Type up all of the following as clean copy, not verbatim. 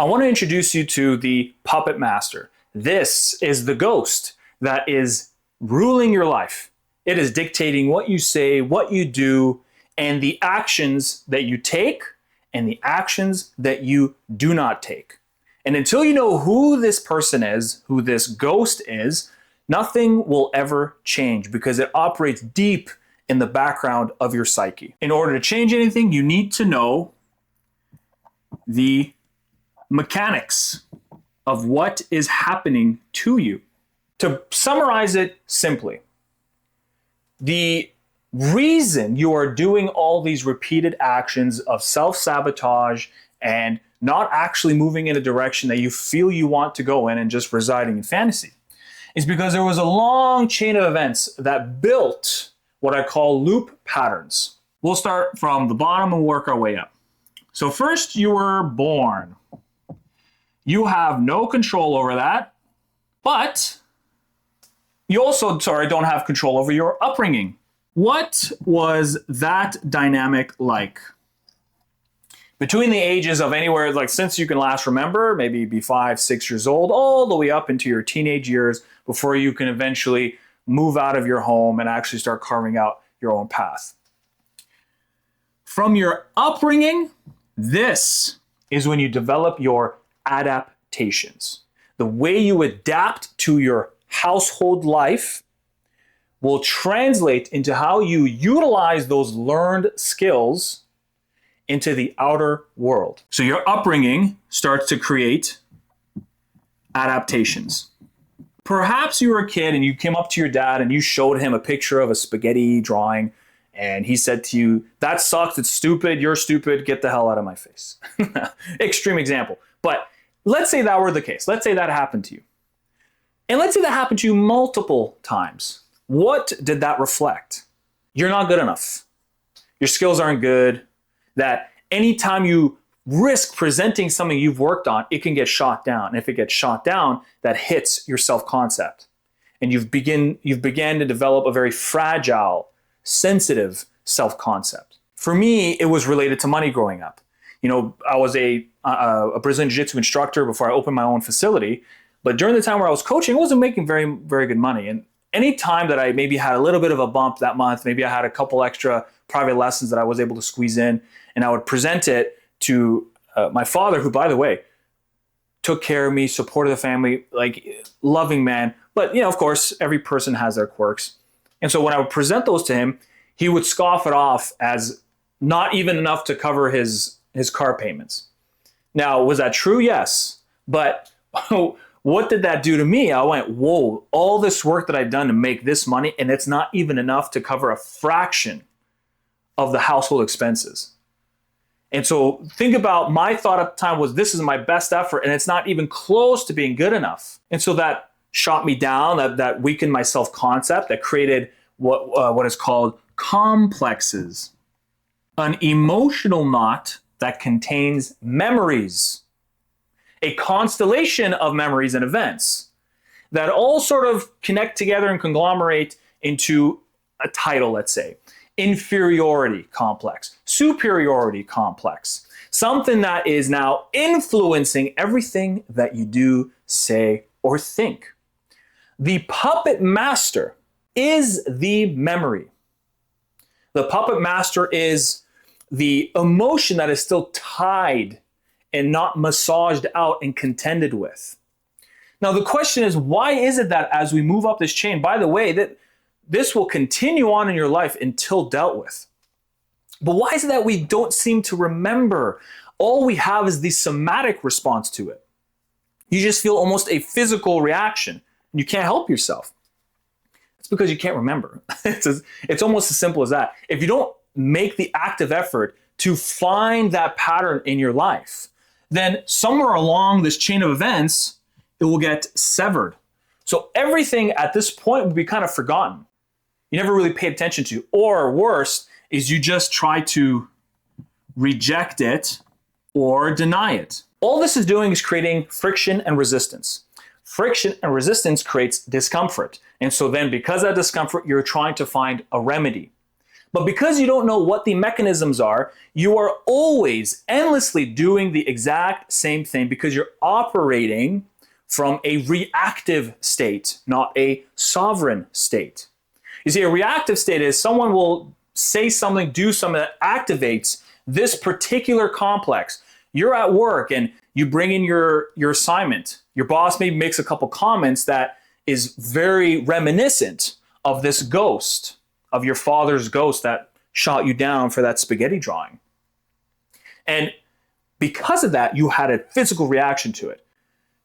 I want to introduce you to the puppet master. This is the ghost that is ruling your life. It is dictating what you say, what you do, and the actions that you take and the actions that you do not take. And until you know who this person is, who this ghost is, nothing will ever change because it operates deep in the background of your psyche. In order to change anything, you need to know the mechanics of what is happening to you. To summarize it simply, the reason you are doing all these repeated actions of self-sabotage and not actually moving in a direction that you feel you want to go in and just residing in fantasy is because there was a long chain of events that built what I call loop patterns. We'll start from the bottom and work our way up. So first, you were born. You have no control over that, but you also, don't have control over your upbringing. What was that dynamic like? Between the ages of anywhere, like since you can last remember, maybe be 5, 6 years old, all the way up into your teenage years before you can eventually move out of your home and actually start carving out your own path. From your upbringing, this is when you develop your adaptations. The way you adapt to your household life will translate into how you utilize those learned skills into the outer world. So your upbringing starts to create adaptations. Perhaps you were a kid and you came up to your dad and you showed him a picture of a spaghetti drawing and he said to you, "That sucks, it's stupid, you're stupid, get the hell out of my face." Extreme example. But let's say that were the case. Let's say that happened to you. And let's say that happened to you multiple times. What did that reflect? You're not good enough. Your skills aren't good. That anytime you risk presenting something you've worked on, it can get shot down. And if it gets shot down, that hits your self-concept. And you've began to develop a very fragile, sensitive self-concept. For me, it was related to money growing up. You know, I was a Brazilian Jiu-Jitsu instructor before I opened my own facility. But during the time where I was coaching, I wasn't making very, very good money. And any time that I maybe had a little bit of a bump that month, maybe I had a couple extra private lessons that I was able to squeeze in, and I would present it to my father, who, by the way, took care of me, supported the family, like loving man. But, of course, every person has their quirks. And so when I would present those to him, he would scoff it off as not even enough to cover his car payments. Now, was that true? Yes. But what did that do to me? I went, whoa, all this work that I've done to make this money, and it's not even enough to cover a fraction of the household expenses. And so think about my thought at the time was, this is my best effort, and it's not even close to being good enough. And so that shot me down, that weakened my self-concept, that created what is called complexes, an emotional knot that contains memories, a constellation of memories and events that all sort of connect together and conglomerate into a title, let's say. Inferiority complex, superiority complex, something that is now influencing everything that you do, say, or think. The puppet master is the memory. The puppet master is the emotion that is still tied and not massaged out and contended with. Now, the question is, why is it that as we move up this chain, by the way, that this will continue on in your life until dealt with? But why is it that we don't seem to remember? All we have is the somatic response to it. You just feel almost a physical reaction. You can't help yourself. It's because you can't remember. It's almost as simple as that. If you don't make the active effort to find that pattern in your life, then somewhere along this chain of events, it will get severed. So everything at this point will be kind of forgotten. You never really paid attention to. Or worse, is you just try to reject it or deny it. All this is doing is creating friction and resistance. Friction and resistance creates discomfort. And so then because of that discomfort, you're trying to find a remedy. But because you don't know what the mechanisms are, you are always endlessly doing the exact same thing because you're operating from a reactive state, not a sovereign state. You see, a reactive state is someone will say something, do something that activates this particular complex. You're at work and you bring in your assignment. Your boss maybe makes a couple comments that is very reminiscent of this ghost, of your father's ghost that shot you down for that spaghetti drawing. And because of that, you had a physical reaction to it.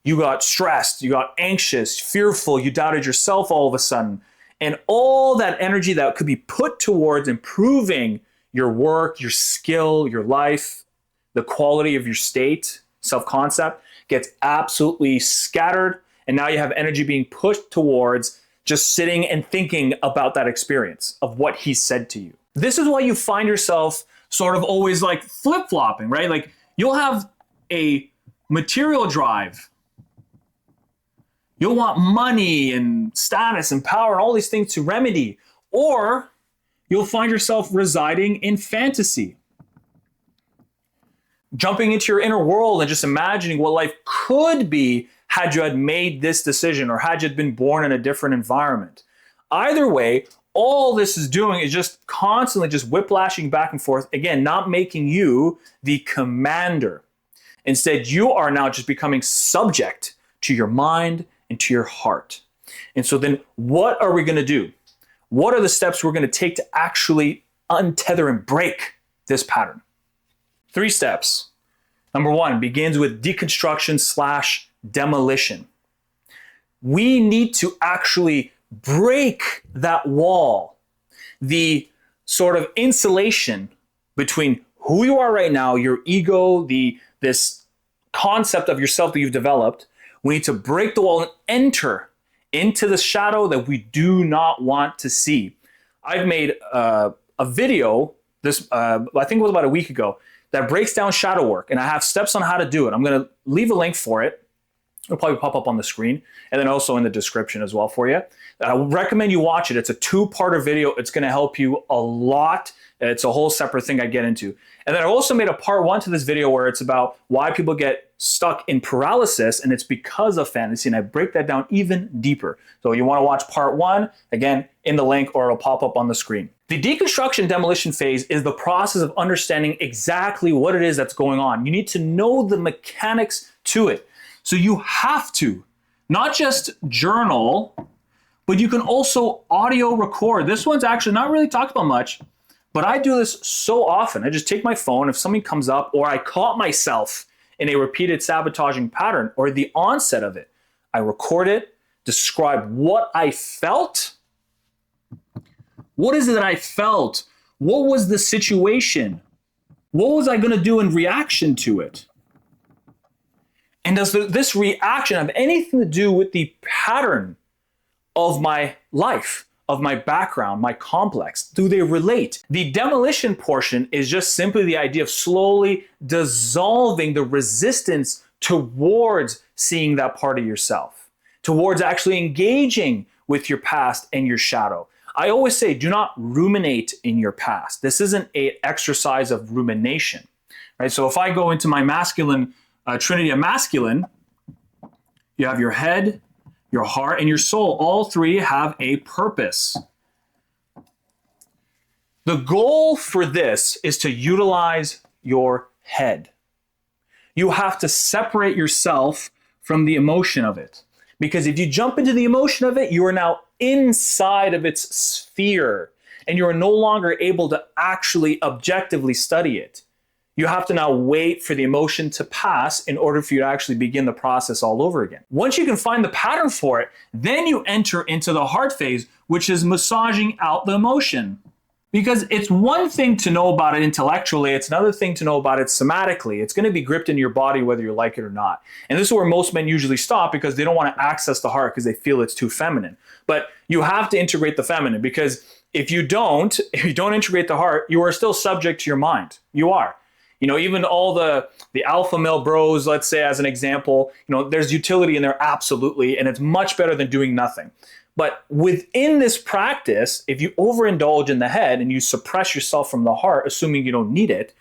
You got stressed, you got anxious, fearful, you doubted yourself all of a sudden. And all that energy that could be put towards improving your work, your skill, your life, the quality of your state, self-concept, gets absolutely scattered. And now you have energy being pushed towards just sitting and thinking about that experience of what he said to you. This is why you find yourself sort of always like flip-flopping, right? Like you'll have a material drive. You'll want money and status and power and all these things to remedy. Or you'll find yourself residing in fantasy. Jumping into your inner world and just imagining what life could be had you had made this decision or had you been born in a different environment. Either way, all this is doing is just constantly just whiplashing back and forth. Again, not making you the commander. Instead, you are now just becoming subject to your mind and to your heart. And so then what are we going to do? What are the steps we're going to take to actually untether and break this pattern? 3 steps. Number 1 begins with deconstruction/demolition. We need to actually break that wall, the sort of insulation between who you are right now, your ego, this concept of yourself that you've developed. We need to break the wall and enter into the shadow that we do not want to see. I've made a video, I think it was about a week ago, that breaks down shadow work, and I have steps on how to do it. I'm going to leave a link for it. It'll probably pop up on the screen, and then also in the description as well for you. I would recommend you watch it. It's a 2-parter video. It's going to help you a lot. It's a whole separate thing I get into. And then I also made a part 1 to this video where it's about why people get stuck in paralysis, and it's because of fantasy, and I break that down even deeper. So you want to watch part 1, again, in the link, or it'll pop up on the screen. The deconstruction demolition phase is the process of understanding exactly what it is that's going on. You need to know the mechanics to it. So you have to not just journal, but you can also audio record. This one's actually not really talked about much, but I do this so often. I just take my phone, if something comes up, or I caught myself in a repeated sabotaging pattern or the onset of it, I record it, describe what I felt. What is it that I felt? What was the situation? What was I going to do in reaction to it? And does this reaction have anything to do with the pattern of my life, of my background, my complex? Do they relate? The demolition portion is just simply the idea of slowly dissolving the resistance towards seeing that part of yourself, towards actually engaging with your past and your shadow. I always say, do not ruminate in your past. This isn't an exercise of rumination, right? So if I go into my masculine, trinity of masculine, you have your head, your heart, and your soul. All 3 have a purpose. The goal for this is to utilize your head. You have to separate yourself from the emotion of it. Because if you jump into the emotion of it, you are now inside of its sphere, and you are no longer able to actually objectively study it. You have to now wait for the emotion to pass in order for you to actually begin the process all over again. Once you can find the pattern for it, then you enter into the heart phase, which is massaging out the emotion. Because it's one thing to know about it intellectually, it's another thing to know about it somatically. It's going to be gripped in your body whether you like it or not. And this is where most men usually stop because they don't want to access the heart because they feel it's too feminine. But you have to integrate the feminine, because if you don't integrate the heart, you are still subject to your mind. You are. You know, even all the alpha male bros, let's say as an example, you know, there's utility in there, absolutely, and it's much better than doing nothing. But within this practice, if you overindulge in the head and you suppress yourself from the heart, assuming you don't need it,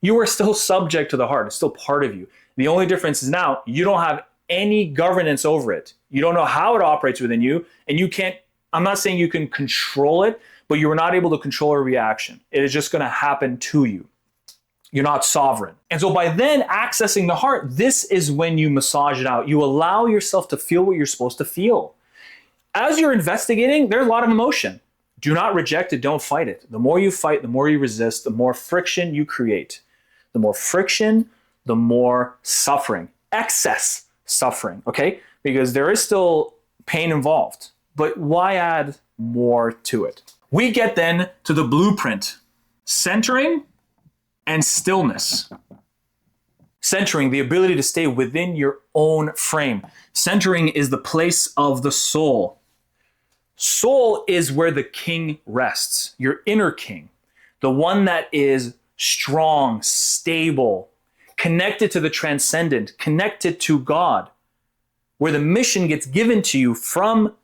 you are still subject to the heart. It's still part of you. The only difference is now you don't have any governance over it. You don't know how it operates within you, and you can't, I'm not saying you can control it, but you are not able to control a reaction. It is just going to happen to you. You're not sovereign. And so by then accessing the heart, this is when you massage it out. You allow yourself to feel what you're supposed to feel. As you're investigating, there's a lot of emotion. Do not reject it, don't fight it. The more you fight, the more you resist, the more friction you create. The more friction, the more suffering, excess suffering, okay? Because there is still pain involved, but why add more to it? We get then to the blueprint, centering and stillness. Centering, the ability to stay within your own frame. Centering is the place of the soul. Soul is where the king rests, your inner king, the one that is strong, stable, connected to the transcendent, connected to God, where the mission gets given to you from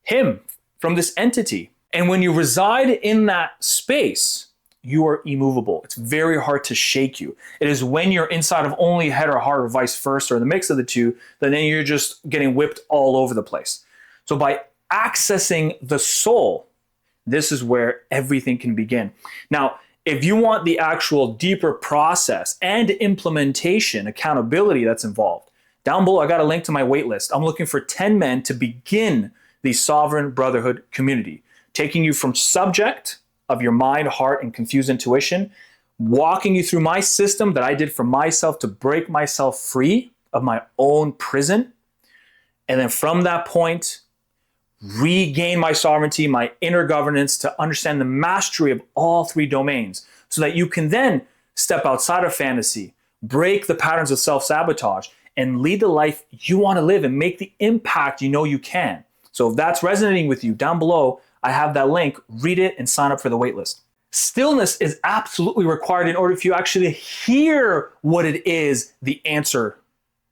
him, from this entity. And when you reside in that space, you are immovable. It's very hard to shake you. It is when you're inside of only head or heart or vice versa, or the mix of the two, that then you're just getting whipped all over the place. So by accessing the soul, this is where everything can begin. Now, if you want the actual deeper process and implementation, accountability that's involved, down below, I got a link to my wait list. I'm looking for 10 men to begin the Sovereign Brotherhood community, taking you from subject of your mind, heart, and confused intuition, walking you through my system that I did for myself to break myself free of my own prison. And then from that point, regain my sovereignty, my inner governance, to understand the mastery of all three domains, so that you can then step outside of fantasy, break the patterns of self-sabotage, and lead the life you want to live and make the impact you know you can. So if that's resonating with you, down below, I have that link. Read it and sign up for the waitlist. Stillness is absolutely required in order for you to actually hear what it is, the answer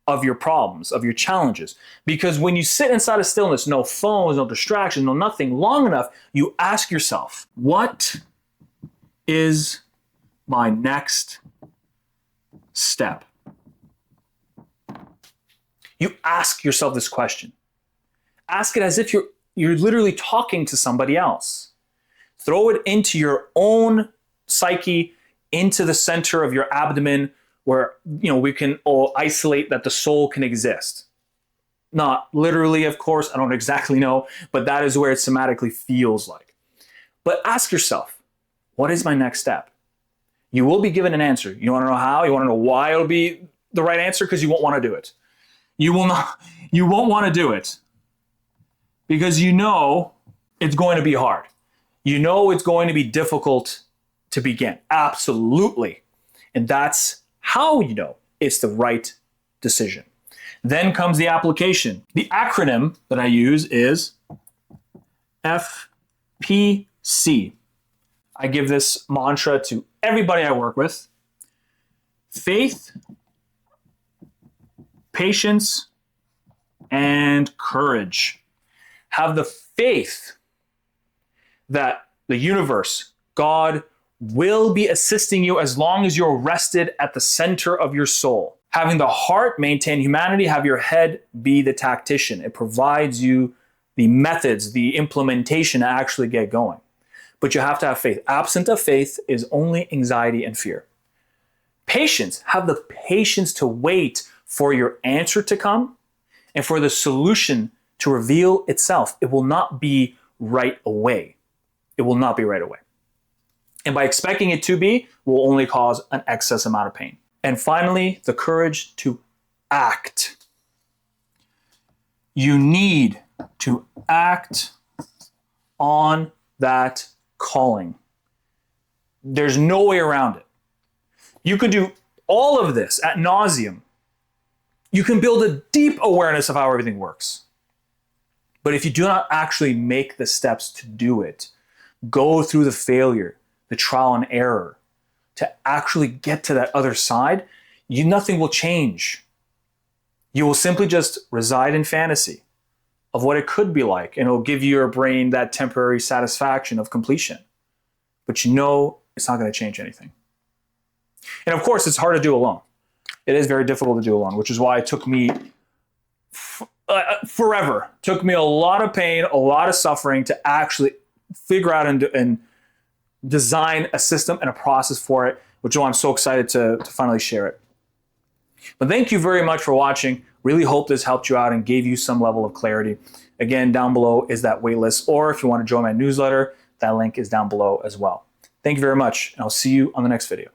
of your problems, of your challenges. Because when you sit inside of stillness, no phones, no distractions, no nothing, long enough, you ask yourself, what is my next step? You ask yourself this question. Ask it as if you're literally talking to somebody else. Throw it into your own psyche, into the center of your abdomen, where we can all isolate that the soul can exist. Not literally, of course, I don't exactly know, but that is where it somatically feels like. But ask yourself, what is my next step? You will be given an answer. You want to know how? You want to know why it'll be the right answer? Because you won't want to do it. You won't want to do it because it's going to be hard. It's going to be difficult to begin. Absolutely. And that's how it's the right decision. Then comes the application. The acronym that I use is FPC. I give this mantra to everybody I work with. Faith, patience, and courage. Have the faith that the universe, God, will be assisting you as long as you're rested at the center of your soul. Having the heart maintain humanity, have your head be the tactician. It provides you the methods, the implementation to actually get going. But you have to have faith. Absent of faith is only anxiety and fear. Patience, have the patience to wait for your answer to come and for the solution to reveal itself. It will not be right away. It will not be right away. And by expecting it to be, will only cause an excess amount of pain. And finally, the courage to act. You need to act on that calling. There's no way around it. You could do all of this ad nauseum. You can build a deep awareness of how everything works. But if you do not actually make the steps to do it, go through the failure, the trial and error, to actually get to that other side, nothing will change. You will simply just reside in fantasy, of what it could be like, and it'll give your brain that temporary satisfaction of completion. But you know it's not going to change anything. And of course, it's hard to do alone. It is very difficult to do alone, which is why it took me forever. It took me a lot of pain, a lot of suffering to actually figure out and design a system and a process for it, which is why I'm so excited to finally share it. But thank you very much for watching. Really hope this helped you out and gave you some level of clarity. Again, down below is that waitlist, or if you want to join my newsletter, that link is down below as well. Thank you very much, and I'll see you on the next video.